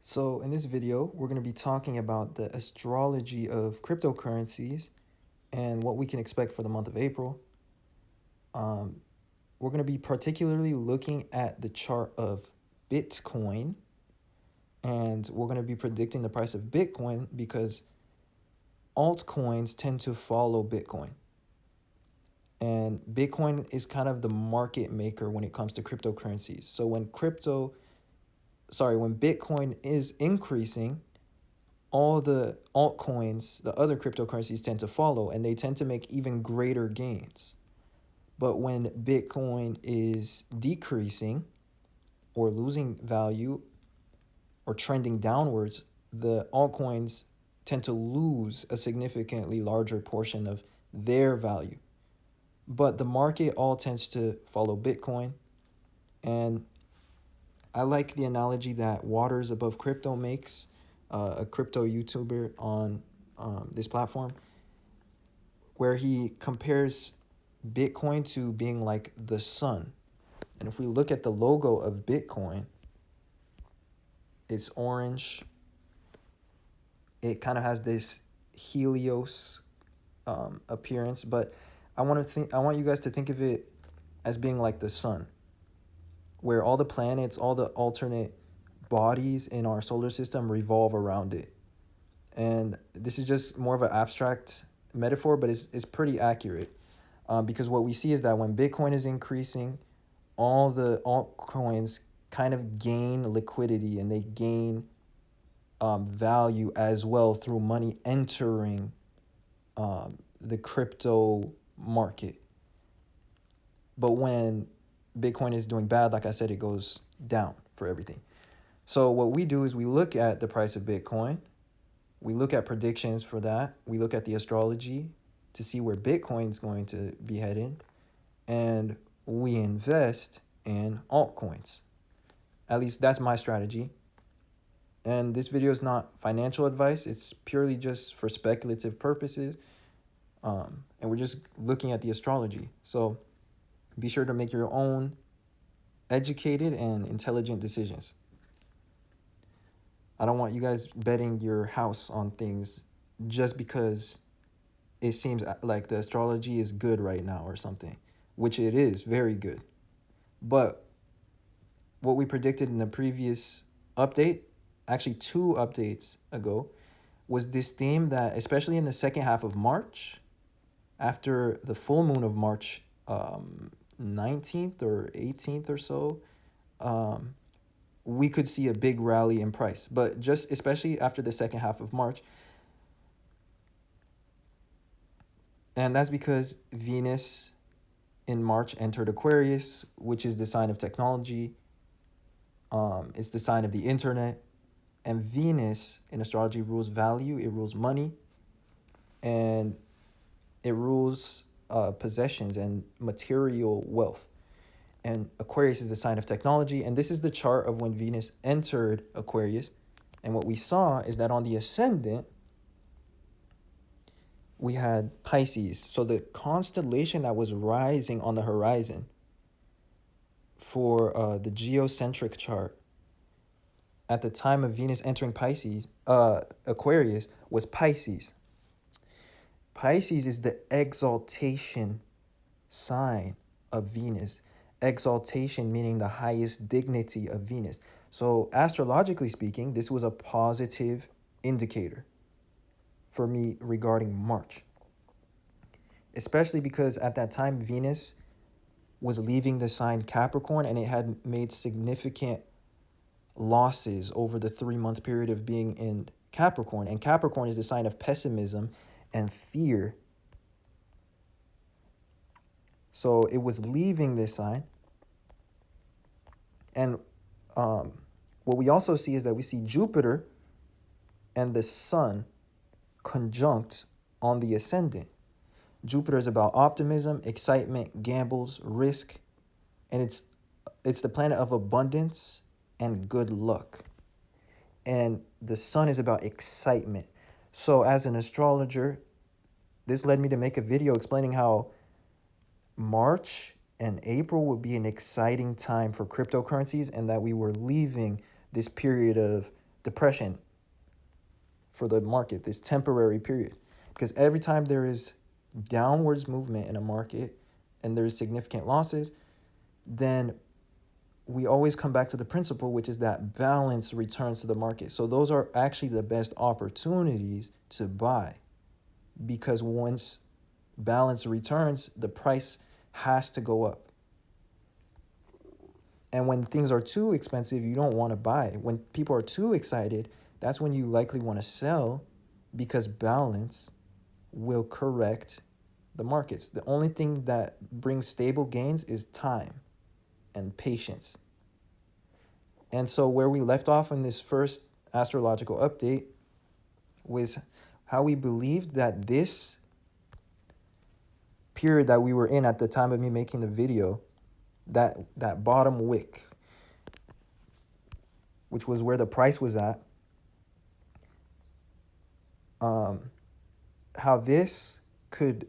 So in this video, we're going to be talking about the astrology of cryptocurrencies and what we can expect for the month of April. Um, we're going to be particularly looking at the chart of Bitcoin, and we're going to be predicting the price of Bitcoin because altcoins tend to follow Bitcoin. And Bitcoin is kind of the market maker when it comes to cryptocurrencies. So when Bitcoin is increasing, all the altcoins, the other cryptocurrencies tend to follow, and they tend to make even greater gains. But when Bitcoin is decreasing or losing value or trending downwards, the altcoins tend to lose a significantly larger portion of their value. But the market all tends to follow Bitcoin. And I like the analogy that Waters Above Crypto makes, a crypto YouTuber on this platform, where he compares Bitcoin to being like the sun. And if we look at the logo of Bitcoin, it's orange. It kind of has this Helios appearance, but I want you guys to think of it as being like the sun, where all the planets, all the alternate bodies in our solar system revolve around it. And this is just more of an abstract metaphor, but it's pretty accurate, because what we see is that when Bitcoin is increasing, all the altcoins kind of gain liquidity and they gain value as well through money entering the crypto market. But when Bitcoin is doing bad, like I said, it goes down for everything. So what we do is we look at the price of Bitcoin. We look at predictions for that. We look at the astrology to see where Bitcoin's going to be headed. And we invest in altcoins. At least that's my strategy. And this video is not financial advice. It's purely just for speculative purposes. And we're just looking at the astrology. So be sure to make your own educated and intelligent decisions. I don't want you guys betting your house on things just because it seems like the astrology is good right now or something, which it is very good. But what we predicted in the previous update, actually 2 updates ago, was this theme that, especially in the second half of March, after the full moon of March 19th or 18th or so, we could see a big rally in price. But just especially after the second half of March. And that's because Venus in March entered Aquarius, which is the sign of technology. It's the sign of the internet. And Venus in astrology rules value, it rules money, and it rules possessions and material wealth. And Aquarius is the sign of technology. And this is the chart of when Venus entered Aquarius. And what we saw is that on the ascendant, we had Pisces. So the constellation that was rising on the horizon for the geocentric chart at the time of Venus entering Aquarius was Pisces. Pisces is the exaltation sign of Venus. Exaltation meaning the highest dignity of Venus. So astrologically speaking, this was a positive indicator for me regarding March. Especially because at that time, Venus was leaving the sign Capricorn and it had made significant losses over the 3-month period of being in Capricorn. And Capricorn is the sign of pessimism and fear. So it was leaving this sign. And what we also see is that we see Jupiter and the sun conjunct on the ascendant. Jupiter is about optimism, excitement, gambles, risk, and it's the planet of abundance and good luck. And the sun is about excitement. So as an astrologer, this led me to make a video explaining how March and April would be an exciting time for cryptocurrencies and that we were leaving this period of depression for the market, this temporary period. Because every time there is downwards movement in a market and there's significant losses, then we always come back to the principle, which is that balance returns to the market. So those are actually the best opportunities to buy, because once balance returns, the price has to go up. And when things are too expensive, you don't want to buy. When people are too excited, that's when you likely want to sell, because balance will correct the markets. The only thing that brings stable gains is time and patience. And so where we left off in this first astrological update was how we believed that this period that we were in at the time of me making the video, that bottom wick, which was where the price was at, how this could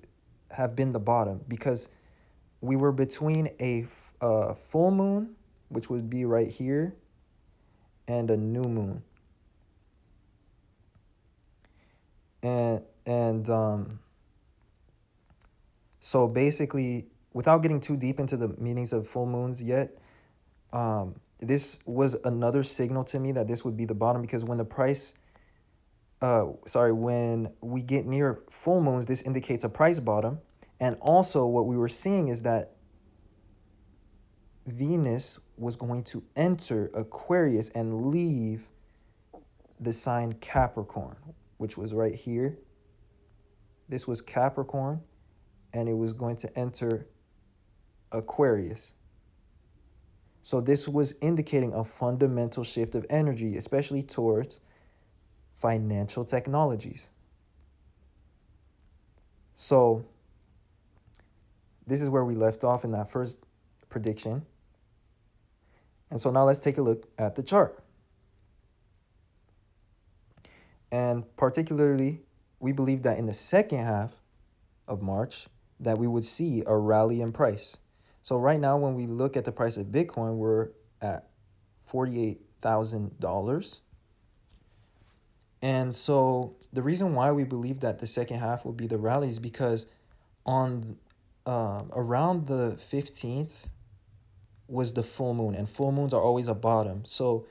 have been the bottom, because we were between a full moon, which would be right here, and a new moon. And so basically, without getting too deep into the meanings of full moons yet, this was another signal to me that this would be the bottom, because when the price, when we get near full moons, this indicates a price bottom. And also what we were seeing is that Venus was going to enter Aquarius and leave the sign Capricorn, which was right here. This was Capricorn, and it was going to enter Aquarius. So this was indicating a fundamental shift of energy, especially towards financial technologies. So this is where we left off in that first prediction. And so now let's take a look at the chart. And particularly, we believe that in the second half of March, that we would see a rally in price. So right now, when we look at the price of Bitcoin, we're at $48,000. And so the reason why we believe that the second half will be the rally is because on around the 15th was the full moon, and full moons are always a bottom. So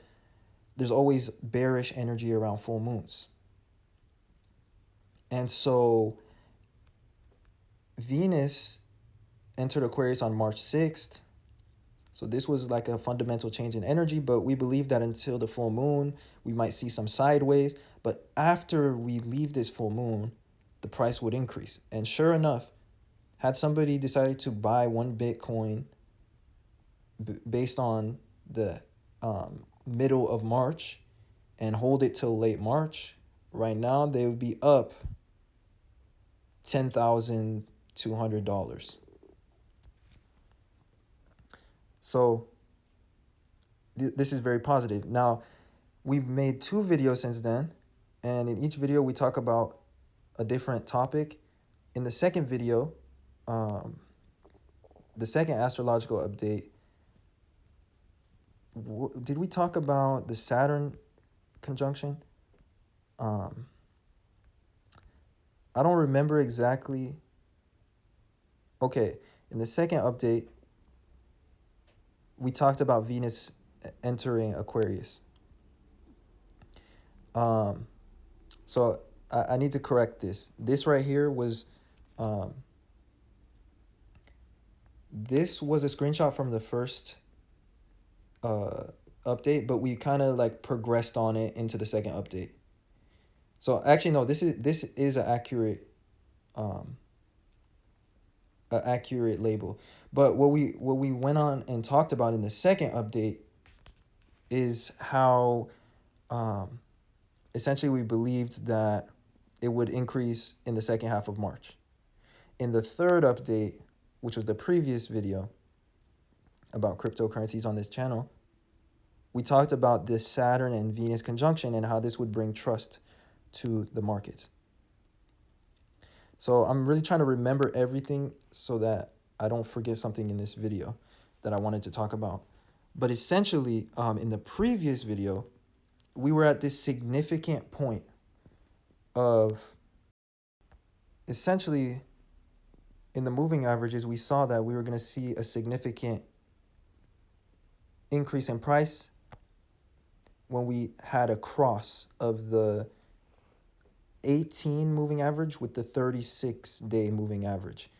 there's always bearish energy around full moons. And so Venus entered Aquarius on March 6th. So this was like a fundamental change in energy, but we believe that until the full moon, we might see some sideways. But after we leave this full moon, the price would increase. And sure enough, had somebody decided to buy one Bitcoin based on the middle of March and hold it till late March, right now they would be up $10,200. So this is very positive. Now, we've made 2 videos since then, and in each video we talk about a different topic. In the second video, the second astrological update, did we talk about the Saturn conjunction? I don't remember exactly. Okay, in the second update, we talked about Venus entering Aquarius. So I need to correct this. This right here was, this was a screenshot from the first update, but we kind of like progressed on it into the second update. So actually, no, this is an accurate label. But what we went on and talked about in the second update is how essentially we believed that it would increase in the second half of March. In the third update, which was the previous video about cryptocurrencies on this channel, we talked about this Saturn and Venus conjunction and how this would bring trust to the market. So I'm really trying to remember everything so that I don't forget something in this video that I wanted to talk about. But essentially, in the previous video, we were at this significant point of essentially in the moving averages, we saw that we were going to see a significant increase in price when we had a cross of the 18 moving average with the 36-day moving average.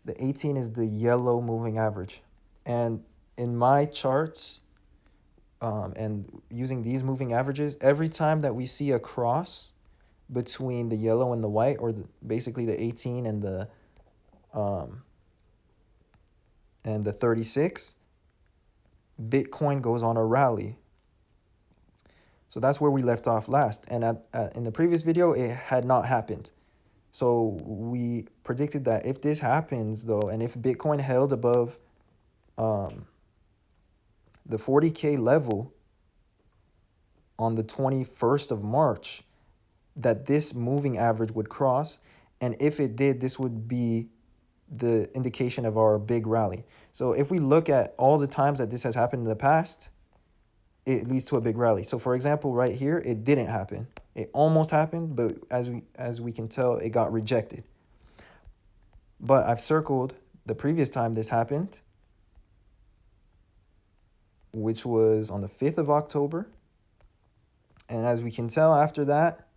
The 18 is the yellow moving average. And in my charts, and using these moving averages, every time that we see a cross between the yellow and the white, or basically the 18 and the 36, Bitcoin goes on a rally. So that's where we left off last. And in the previous video, it had not happened. So we predicted that if this happens, though, and if Bitcoin held above the 40K level on the 21st of March, that this moving average would cross. And if it did, this would be the indication of our big rally. So if we look at all the times that this has happened in the past, it leads to a big rally. So for example, right here, it didn't happen. It almost happened, but as we can tell, it got rejected. But I've circled the previous time this happened, which was on the 5th of October. And as we can tell after that,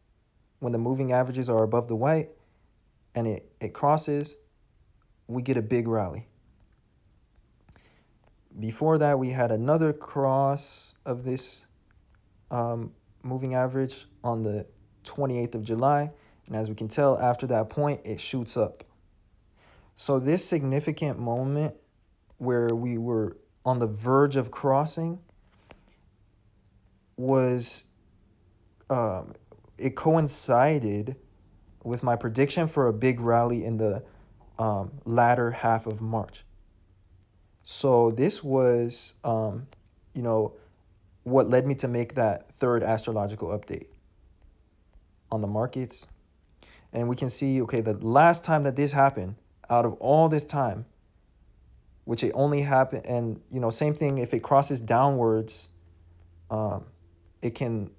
when the moving averages are above the white and it crosses, we get a big rally. Before that, we had another cross of this moving average on the 28th of July. And as we can tell, after that point, it shoots up. So this significant moment where we were on the verge of crossing was, it coincided with my prediction for a big rally in the latter half of March. So this was, what led me to make that third astrological update on the markets. And we can see, okay, the last time that this happened, out of all this time, which it only happened, and, same thing, if it crosses downwards, it can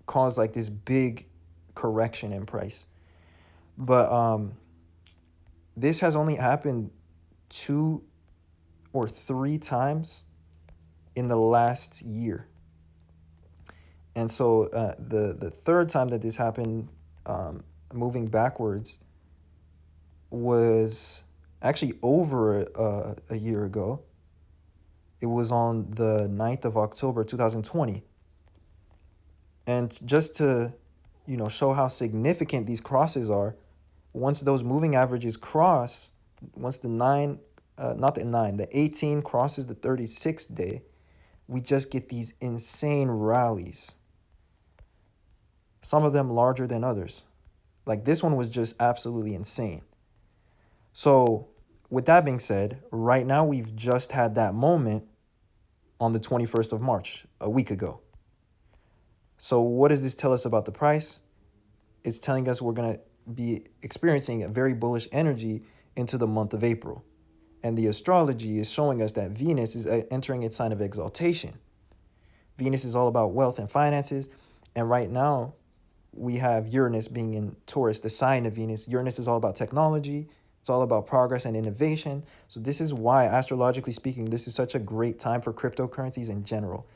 cause like this big correction in price. But this has only happened 2 or 3 times in the last year. And so the third time that this happened, moving backwards, was actually over a year ago. It was on the 9th of October, 2020. And just to, show how significant these crosses are, once those moving averages cross, once the 18 crosses the 36th day, we just get these insane rallies. Some of them larger than others. Like this one was just absolutely insane. So with that being said, right now we've just had that moment on the 21st of March, a week ago. So what does this tell us about the price? It's telling us we're going to be experiencing a very bullish energy into the month of April. And the astrology is showing us that Venus is entering its sign of exaltation. Venus is all about wealth and finances. And right now, we have Uranus being in Taurus, the sign of Venus. Uranus is all about technology. It's all about progress and innovation. So this is why, astrologically speaking, this is such a great time for cryptocurrencies in general.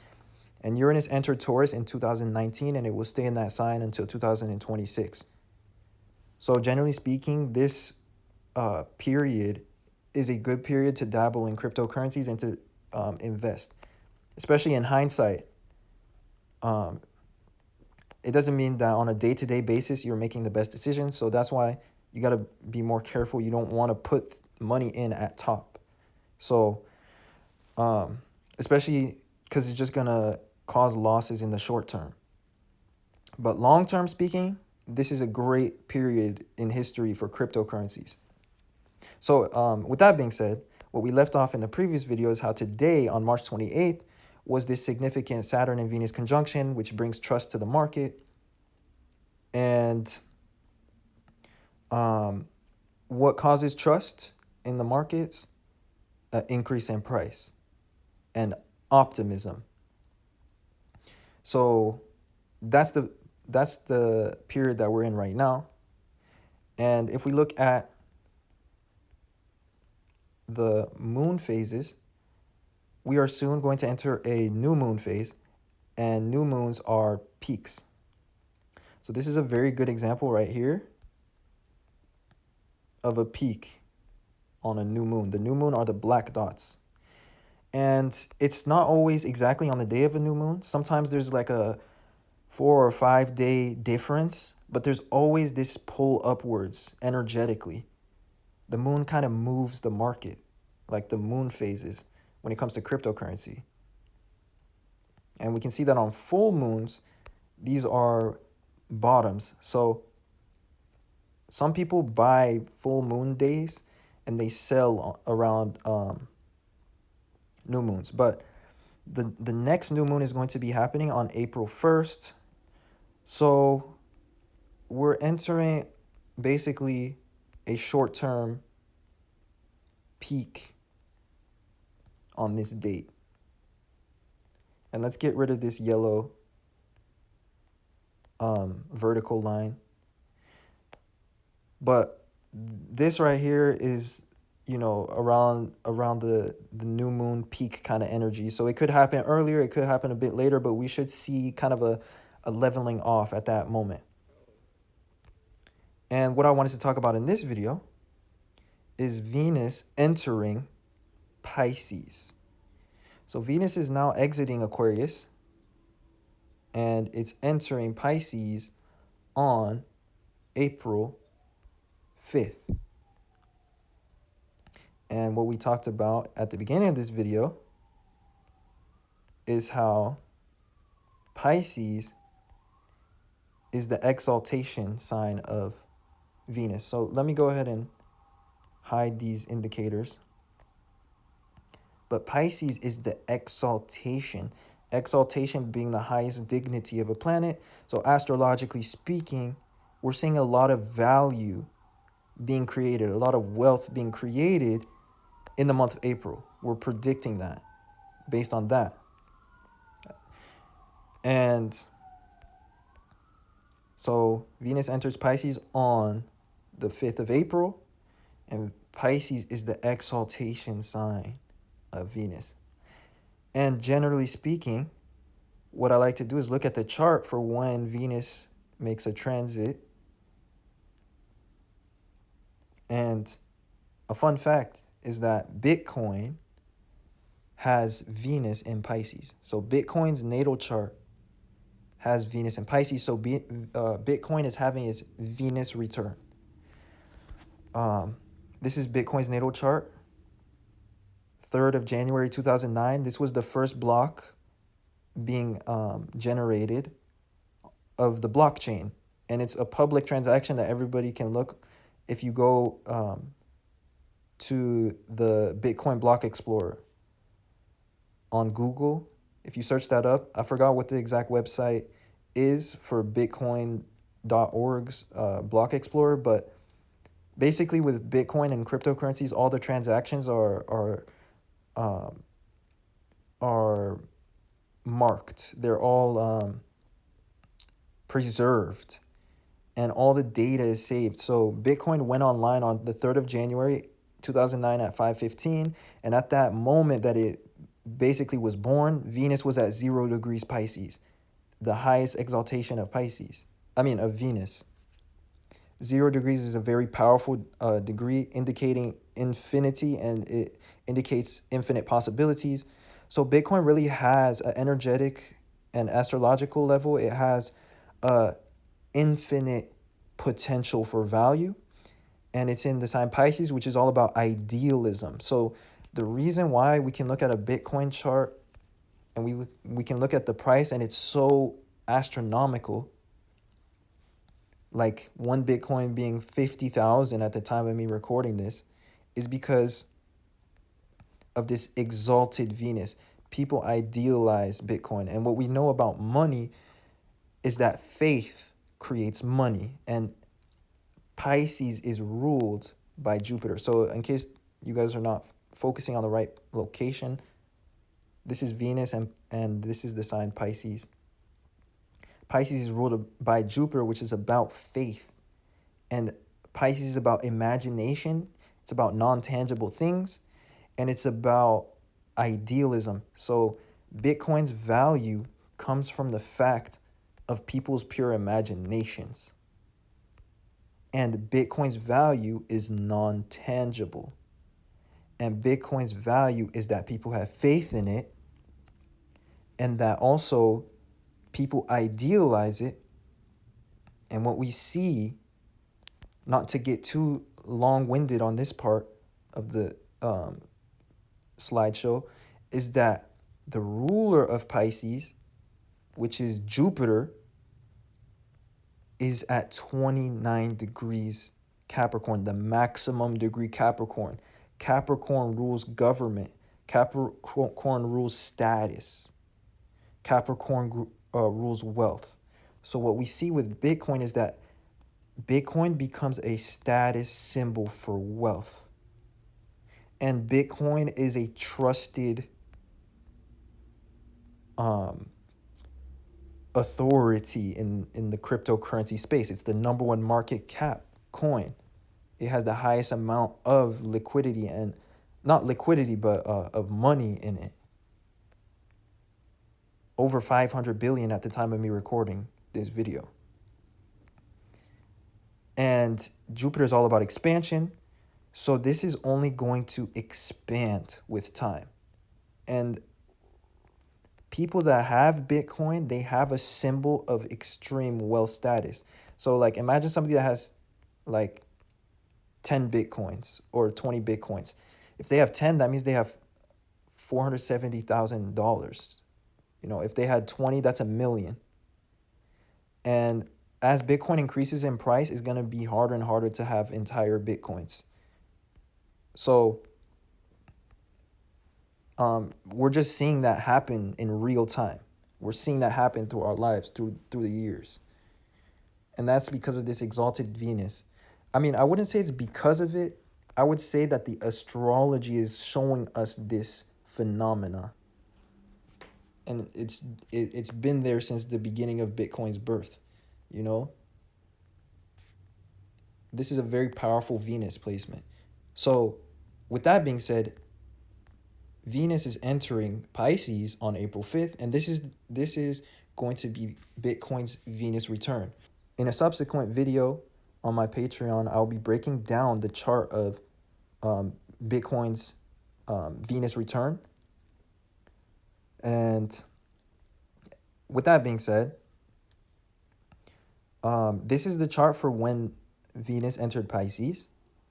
And Uranus entered Taurus in 2019, and it will stay in that sign until 2026. So generally speaking, this period is a good period to dabble in cryptocurrencies and to invest, especially in hindsight. It doesn't mean that on a day-to-day basis you're making the best decisions. So that's why you got to be more careful. You don't want to put money in at top. So especially because it's just going to cause losses in the short term. But long-term speaking, this is a great period in history for cryptocurrencies. So with that being said, what we left off in the previous video is how today on March 28th was this significant Saturn and Venus conjunction, which brings trust to the market. And what causes trust in the markets? An increase in price and optimism. So that's the period that we're in right now. And if we look at the moon phases, we are soon going to enter a new moon phase, and new moons are peaks. So this is a very good example right here of a peak on a new moon. The new moon are the black dots. And it's not always exactly on the day of a new moon. Sometimes there's like a 4 or 5 day difference, but there's always this pull upwards energetically. The moon kind of moves the market, like the moon phases when it comes to cryptocurrency. And we can see that on full moons, these are bottoms. So some people buy full moon days and they sell around new moons. But the next new moon is going to be happening on April 1st. So we're entering basically a short-term peak on this date. And let's get rid of this yellow vertical line. But this right here is, you know, around the new moon peak kind of energy. So it could happen earlier, it could happen a bit later, but we should see kind of a leveling off at that moment. And what I wanted to talk about in this video is Venus entering Pisces. So Venus is now exiting Aquarius and it's entering Pisces on April 5th. And what we talked about at the beginning of this video is how Pisces is the exaltation sign of Venus. So let me go ahead and hide these indicators. But Pisces is the exaltation. Exaltation being the highest dignity of a planet. So astrologically speaking, we're seeing a lot of value being created, a lot of wealth being created in the month of April. We're predicting that based on that. And so Venus enters Pisces on the 5th of April, and Pisces is the exaltation sign of Venus. And generally speaking, what I like to do is look at the chart for when Venus makes a transit. And a fun fact is that Bitcoin has Venus in Pisces. So Bitcoin's natal chart has Venus in Pisces. So Bitcoin is having its Venus return. This is Bitcoin's natal chart. 3rd of January 2009. This was the first block being generated of the blockchain. And it's a public transaction that everybody can look. If you go to the Bitcoin Block Explorer on Google, if you search that up, I forgot what the exact website is for bitcoin.org's Block Explorer, but basically with Bitcoin and cryptocurrencies, all the transactions are marked. They're all preserved, and all the data is saved. So Bitcoin went online on the 3rd of January 2009 at 5:15, and at that moment that it basically was born, Venus was at 0 degrees Pisces, the highest exaltation of Venus. 0 degrees is a very powerful degree indicating infinity, and it indicates infinite possibilities. So Bitcoin really has an energetic and astrological level. It has infinite potential for value, and it's in the sign Pisces, which is all about idealism. So the reason why we can look at a Bitcoin chart and we can look at the price and it's so astronomical, like one Bitcoin being 50,000 at the time of me recording this, is because of this exalted Venus. People idealize Bitcoin. And what we know about money is that faith creates money. And Pisces is ruled by Jupiter. So in case you guys are not focusing on the right location, this is Venus and this is the sign Pisces. Pisces is ruled by Jupiter, which is about faith. And Pisces is about imagination. It's about non-tangible things. And it's about idealism. So Bitcoin's value comes from the fact of people's pure imaginations. And Bitcoin's value is non-tangible. And Bitcoin's value is that people have faith in it, and that also people idealize it. And what we see, not to get too long-winded on this part of the slideshow, is that the ruler of Pisces, which is Jupiter, is at 29 degrees Capricorn, the maximum degree Capricorn. Capricorn rules government. Capricorn rules status. Capricorn rules wealth. So what we see with Bitcoin is that Bitcoin becomes a status symbol for wealth. And Bitcoin is a trusted authority in the cryptocurrency space. It's the number one market cap coin. It has the highest amount of liquidity, and not liquidity, but of money in it. Over 500 billion at the time of me recording this video. And Jupiter is all about expansion. So this is only going to expand with time. And people that have Bitcoin, they have a symbol of extreme wealth status. So like imagine somebody that has like 10 Bitcoins or 20 Bitcoins. If they have 10, that means they have $470,000. You know, if they had 20, that's $1 million. And as Bitcoin increases in price, it's going to be harder and harder to have entire Bitcoins. So we're just seeing that happen in real time. We're seeing that happen through our lives, through the years. And that's because of this exalted Venus. I mean, I wouldn't say it's because of it. I would say that the astrology is showing us this phenomena. And it's been there since the beginning of Bitcoin's birth, you know? This is a very powerful Venus placement. So with that being said, Venus is entering Pisces on April 5th, and this is going to be Bitcoin's Venus return. In a subsequent video on my Patreon, I'll be breaking down the chart of Bitcoin's Venus return. And with that being said, this is the chart for when Venus entered Pisces,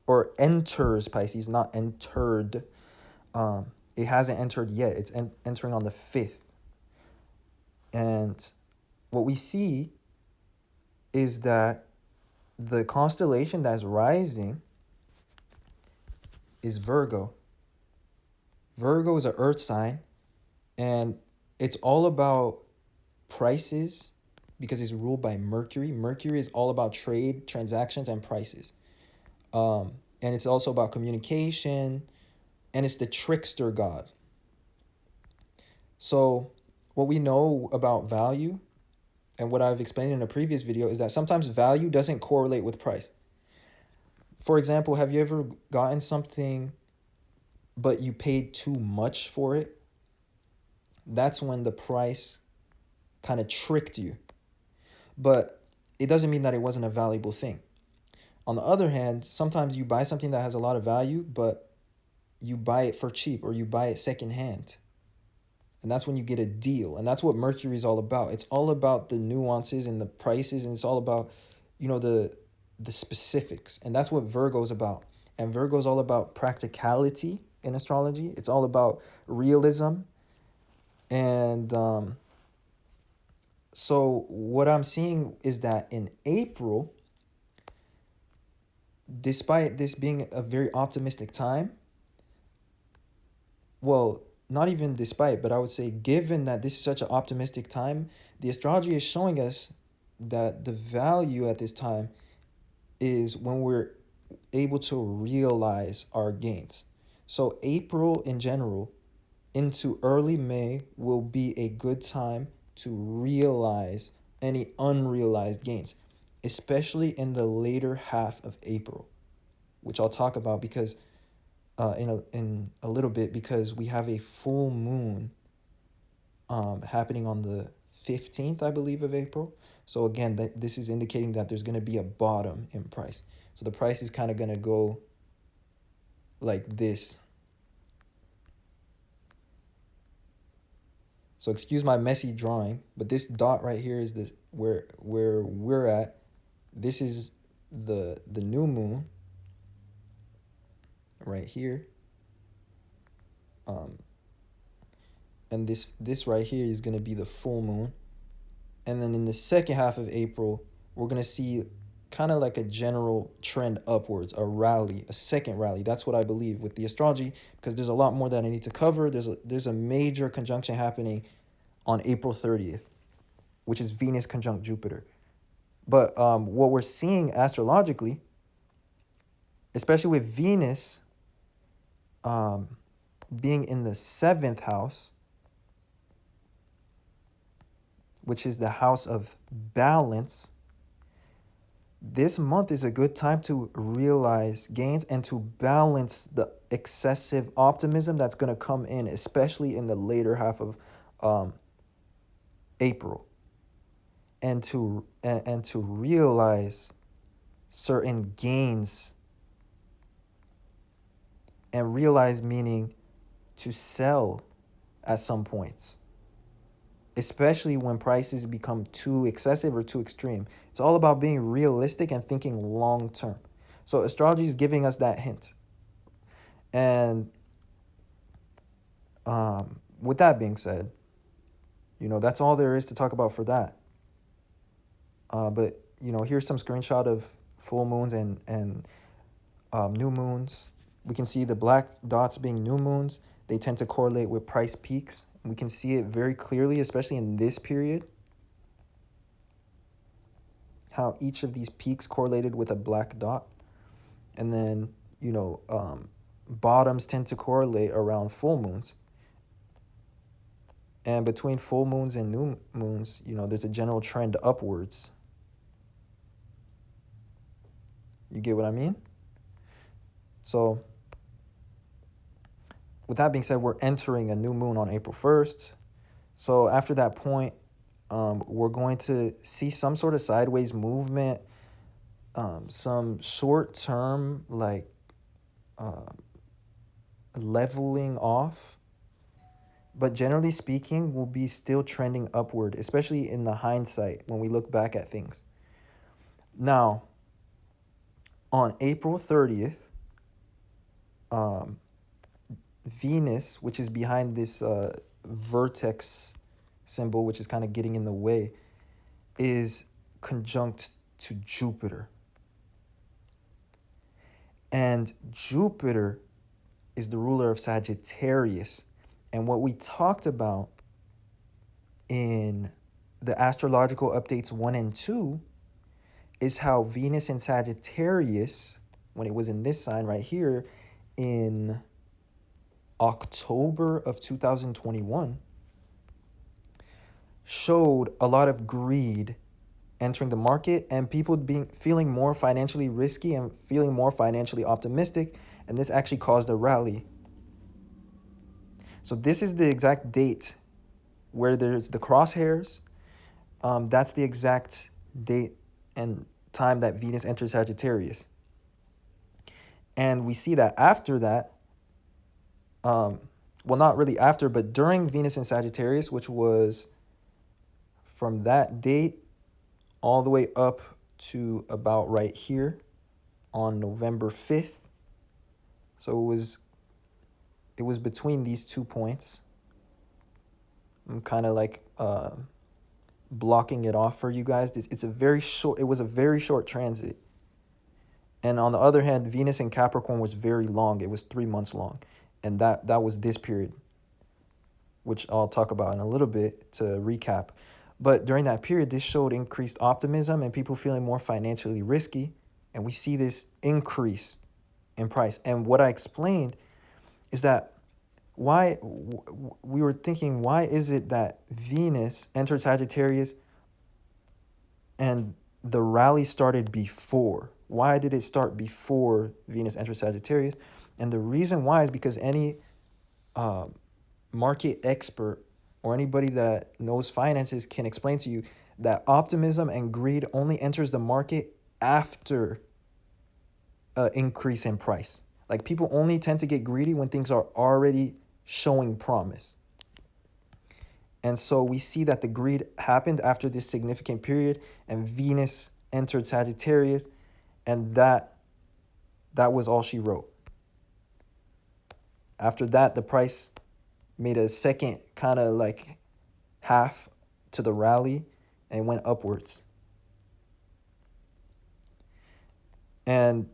or enters Pisces, not entered. It hasn't entered yet. It's entering on the 5th. And what we see is that the constellation that's rising is Virgo. Virgo is an earth sign, and it's all about prices because it's ruled by Mercury. Mercury is all about trade, transactions, and prices. And it's also about communication, and it's the trickster god. So what we know about value, and what I've explained in a previous video, is that sometimes value doesn't correlate with price. For example, have you ever gotten something but you paid too much for it? That's when the price kind of tricked you. But it doesn't mean that it wasn't a valuable thing. On the other hand, sometimes you buy something that has a lot of value, but you buy it for cheap, or you buy it secondhand. And that's when you get a deal. And that's what Mercury is all about. It's all about the nuances and the prices, and it's all about, you know, the specifics. And that's what Virgo is about. And Virgo is all about practicality in astrology. It's all about realism. And so what I'm seeing is that in April, despite this being a very optimistic time, well, not even despite, but I would say given that this is such an optimistic time, the astrology is showing us that the value at this time is when we're able to realize our gains. So April in general into early May will be a good time to realize any unrealized gains, especially in the later half of April, which I'll talk about because in a little bit, because we have a full moon happening on the 15th, I believe, of April. So again, this is indicating that there's going to be a bottom in price. So the price is kind of going to go like this. So excuse my messy drawing, but this dot right here is this where we're at. This is the new moon right here. And this right here is going to be the full moon. And then in the second half of April, we're going to see kind of like a general trend upwards, a rally, a second rally. That's what I believe with the astrology, because there's a lot more that I need to cover. There's a major conjunction happening on April 30th, which is Venus conjunct Jupiter. But what we're seeing astrologically, especially with Venus being in the 7th house, which is the house of balance, this month is a good time to realize gains and to balance the excessive optimism that's going to come in, especially in the later half of April, and to realize certain gains. And realize meaning to sell at some points, especially when prices become too excessive or too extreme. It's all about being realistic and thinking long term. So astrology is giving us that hint. And with that being said, that's all there is to talk about for that. But here's some screenshot of full moons and new moons. We can see the black dots being new moons. They tend to correlate with price peaks. We can see it very clearly, especially in this period, how each of these peaks correlated with a black dot. And then, bottoms tend to correlate around full moons. And between full moons and new moons, there's a general trend upwards. You get what I mean? So with that being said, we're entering a new moon on April 1st. So after that point, we're going to see some sort of sideways movement, some short-term leveling off. But generally speaking, we'll be still trending upward, especially in the hindsight when we look back at things. Now, on April 30th, Venus, which is behind this vertex symbol, which is kind of getting in the way, is conjunct to Jupiter. And Jupiter is the ruler of Sagittarius. And what we talked about in the astrological updates 1 and 2 is how Venus in Sagittarius, when it was in this sign right here, in October of 2021, showed a lot of greed entering the market and people feeling more financially risky and feeling more financially optimistic, and this actually caused a rally. So this is the exact date where there's the crosshairs. That's the exact date and time that Venus enters Sagittarius. And we see that after that, well, not really after, but during Venus in Sagittarius, which was from that date all the way up to about right here on November 5th. So it was between these 2 points. I'm kind of like blocking it off for you guys. It was a very short transit. And on the other hand, Venus in Capricorn was very long. It was 3 months long. And that was this period, which I'll talk about in a little bit to recap. But during that period, this showed increased optimism and people feeling more financially risky. And we see this increase in price. And what I explained is that we were thinking, why is it that Venus entered Sagittarius And the rally started before. Why did it start before Venus entered Sagittarius? And the reason why is because any uh, market expert or anybody that knows finances can explain to you that optimism and greed only enters the market after an increase in price. Like, people only tend to get greedy when things are already showing promise. And so we see that the greed happened after this significant period, and Venus entered Sagittarius, and that was all she wrote. After that, the price made a second kind of like half to the rally and went upwards. And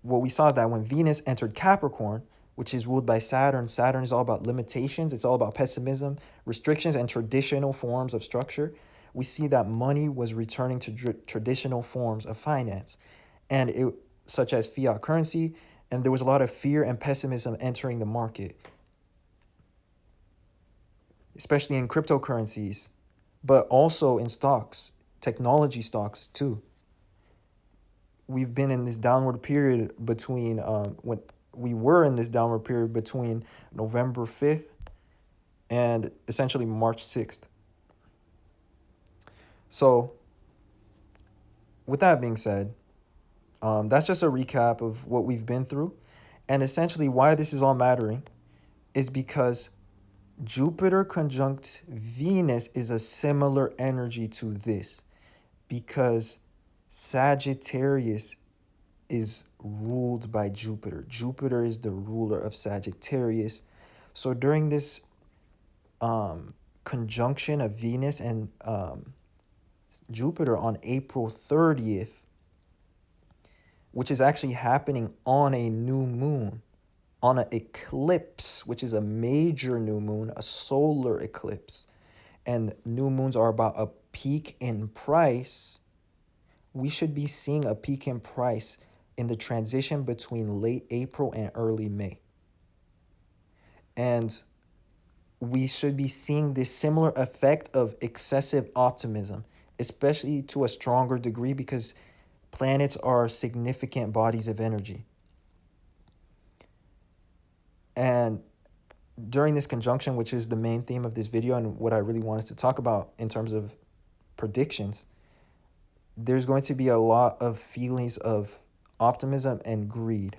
what we saw that when Venus entered Capricorn, which is ruled by Saturn, Saturn is all about limitations, it's all about pessimism, restrictions, and traditional forms of structure. We see that money was returning to traditional forms of finance, and it, such as fiat currency, and there was a lot of fear and pessimism entering the market, especially in cryptocurrencies, but also in stocks, technology stocks too. We've been in this downward period between when we were in this downward period between November 5th and essentially March 6th. So with that being said, that's just a recap of what we've been through. And essentially why this is all mattering is because Jupiter conjunct Venus is a similar energy to this, because Sagittarius is ruled by Jupiter. Jupiter is the ruler of Sagittarius. So during this conjunction of Venus and Jupiter on April 30th, which is actually happening on a new moon, on an eclipse, which is a major new moon, a solar eclipse, and new moons are about a peak in price, we should be seeing a peak in price in the transition between late April and early May. And we should be seeing this similar effect of excessive optimism, especially to a stronger degree because planets are significant bodies of energy. And during this conjunction, which is the main theme of this video and what I really wanted to talk about in terms of predictions, there's going to be a lot of feelings of optimism and greed.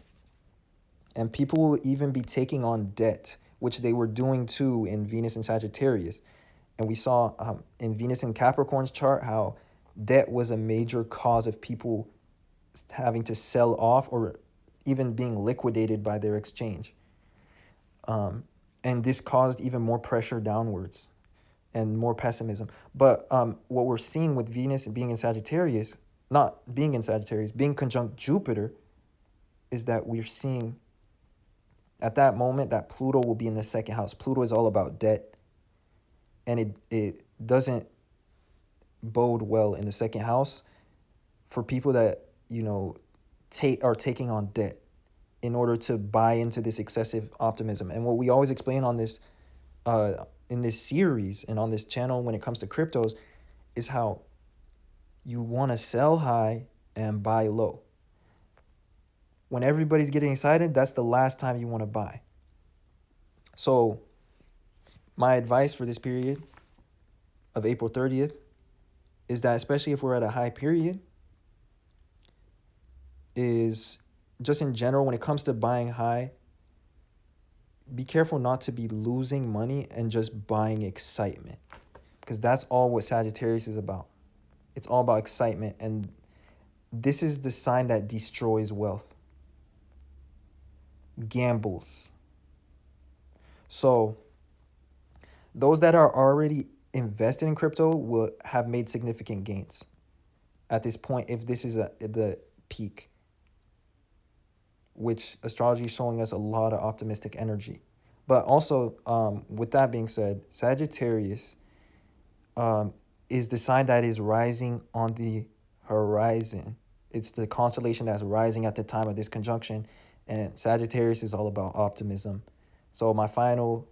And people will even be taking on debt, which they were doing too in Venus and Sagittarius. And we saw in Venus and Capricorn's chart how debt was a major cause of people having to sell off or even being liquidated by their exchange. And this caused even more pressure downwards and more pessimism. But what we're seeing with Venus being in Sagittarius, not being in Sagittarius, being conjunct Jupiter, is that we're seeing at that moment that Pluto will be in the second house. Pluto is all about debt, and it doesn't bode well in the second house for people that, you know, are taking on debt in order to buy into this excessive optimism. And what we always explain on this in this series and on this channel when it comes to cryptos is how you want to sell high and buy low. When everybody's getting excited, that's the last time you want to buy. So my advice for this period of April 30th is that, especially if we're at a high period, is just in general, when it comes to buying high, be careful not to be losing money and just buying excitement, because that's all what Sagittarius is about. It's all about excitement, and this is the sign that destroys wealth, gambles. So those that are already invested in crypto will have made significant gains at this point if this is the peak, which astrology is showing us a lot of optimistic energy. But also, with that being said, Sagittarius is the sign that is rising on the horizon. It's the constellation that's rising at the time of this conjunction, and Sagittarius is all about optimism. So my final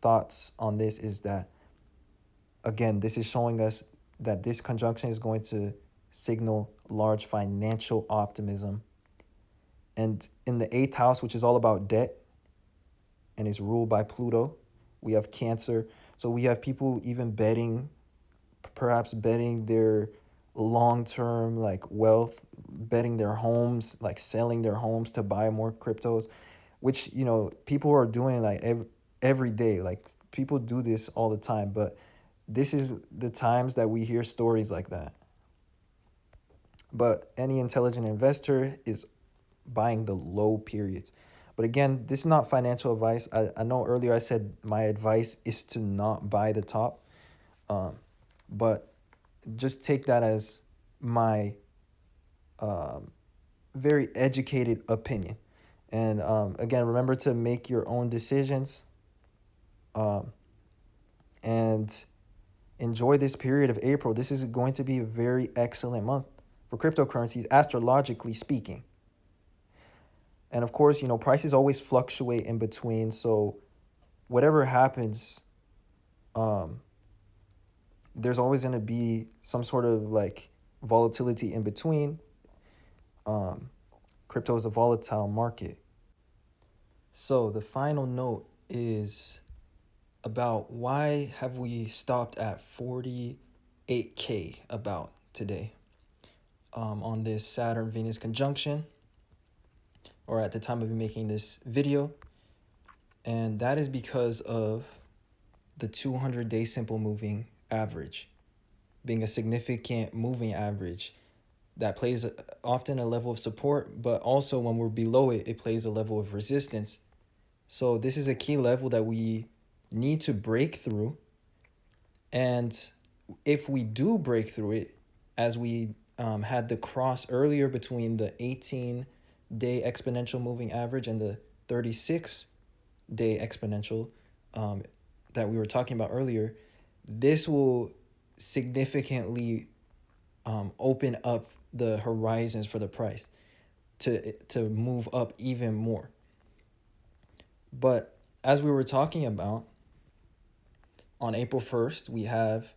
thoughts on this is that, again, this is showing us that this conjunction is going to signal large financial optimism. And in the 8th house, which is all about debt and is ruled by Pluto, we have Cancer. So we have people even perhaps betting their long-term like wealth, betting their homes, like selling their homes to buy more cryptos, which, people are doing like every day. Like people do this all the time, but this is the times that we hear stories like that. But any intelligent investor is buying the low periods. But again, this is not financial advice. I know earlier I said my advice is to not buy the top. But just take that as my very educated opinion. And again, remember to make your own decisions, and enjoy this period of April. This is going to be a very excellent month for cryptocurrencies, astrologically speaking. And of course, prices always fluctuate in between. So whatever happens, there's always going to be some sort of like volatility in between. Crypto is a volatile market. So the final note is about why have we stopped at 48K about today, on this Saturn-Venus conjunction, or at the time of me making this video. And that is because of the 200-day simple moving average being a significant moving average that plays often a level of support, but also when we're below it, it plays a level of resistance. So this is a key level that we need to break through. And if we do break through it, as we had the cross earlier between the 18-day exponential moving average and the 36-day exponential that we were talking about earlier, this will significantly open up the horizons for the price to move up even more. But as we were talking about, on April 1st, we have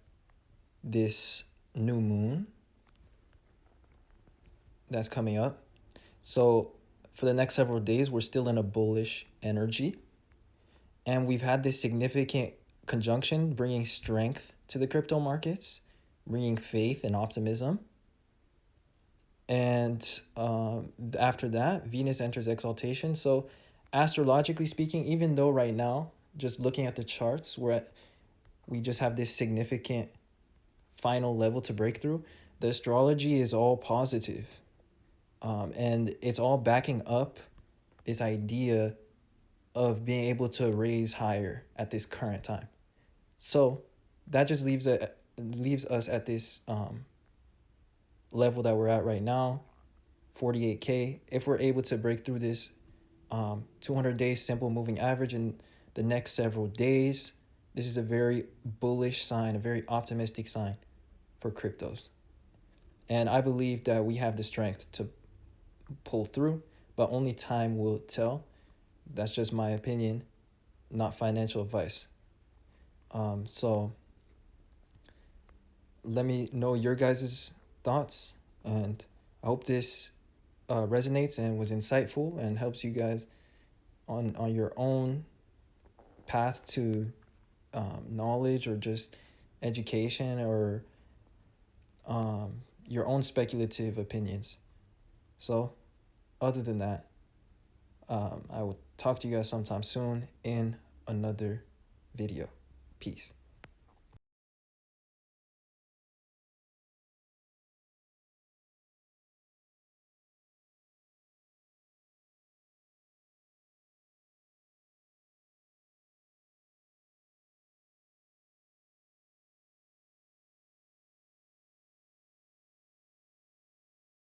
this new moon that's coming up. So for the next several days, we're still in a bullish energy. And we've had this significant conjunction bringing strength to the crypto markets, bringing faith and optimism. And after that, Venus enters exaltation. So astrologically speaking, even though right now, just looking at the charts, we just have this significant final level to break through, the astrology is all positive. And it's all backing up this idea of being able to raise higher at this current time. So that just leaves us at this level that we're at right now, 48K. If we're able to break through this 200-day simple moving average in the next several days, this is a very bullish sign, a very optimistic sign for cryptos. And I believe that we have the strength to pull through, but only time will tell. That's just my opinion, not financial advice. So let me know your guys' thoughts, and I hope this resonates and was insightful and helps you guys on your own path to knowledge, or just education, or your own speculative opinions. So other than that, I will talk to you guys sometime soon in another video. Peace.